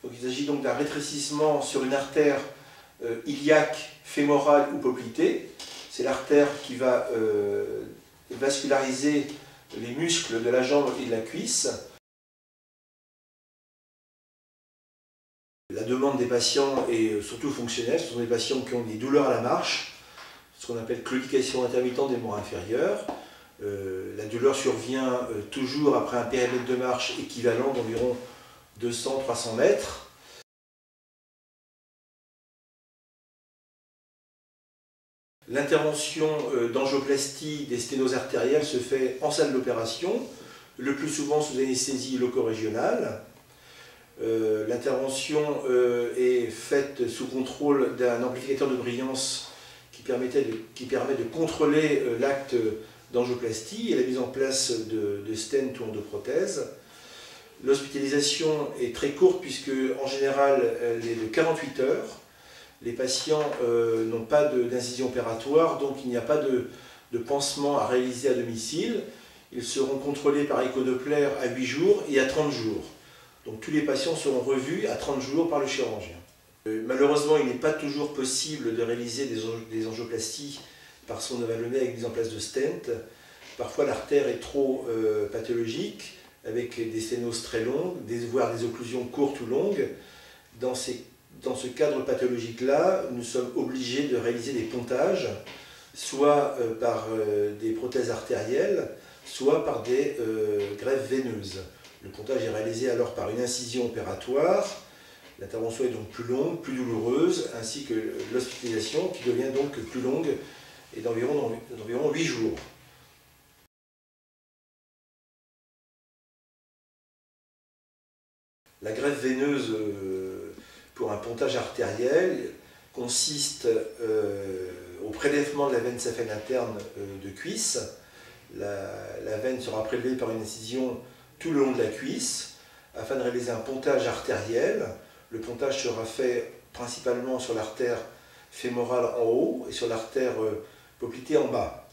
Donc il s'agit donc d'un rétrécissement sur une artère iliaque, fémorale ou poplitée. C'est l'artère qui va vasculariser les muscles de la jambe et de la cuisse. La demande des patients est surtout fonctionnelle. Ce sont des patients qui ont des douleurs à la marche, ce qu'on appelle claudication intermittente des membres inférieurs. La douleur survient toujours après un périmètre de marche équivalent d'environ 200-300 mètres. L'intervention d'angioplastie des sténoses artérielles se fait en salle d'opération, le plus souvent sous anesthésie loco-régionale. L'intervention est faite sous contrôle d'un amplificateur de brillance qui permet de contrôler l'acte d'angioplastie et la mise en place de stents ou endoprothèses. L'hospitalisation est très courte puisque en général elle est de 48 heures. Les patients n'ont pas d'incision opératoire, donc il n'y a pas de pansement à réaliser à domicile. Ils seront contrôlés par échodoppler à 8 jours et à 30 jours. Donc tous les patients seront revus à 30 jours par le chirurgien. Malheureusement, il n'est pas toujours possible de réaliser des angioplasties par sonde vallonnée avec mise en place de stent. Parfois l'artère est trop pathologique, avec des sténoses très longues, voire des occlusions courtes ou longues. Dans ce cadre pathologique-là, nous sommes obligés de réaliser des pontages, soit par des prothèses artérielles, soit par des greffes veineuses. Le pontage est réalisé alors par une incision opératoire. L'intervention est donc plus longue, plus douloureuse, ainsi que l'hospitalisation qui devient donc plus longue et d'environ 8 jours. La greffe veineuse pour un pontage artériel consiste au prélèvement de la veine saphène interne de cuisse. La veine sera prélevée par une incision tout le long de la cuisse afin de réaliser un pontage artériel. Le pontage sera fait principalement sur l'artère fémorale en haut et sur l'artère poplitée en bas.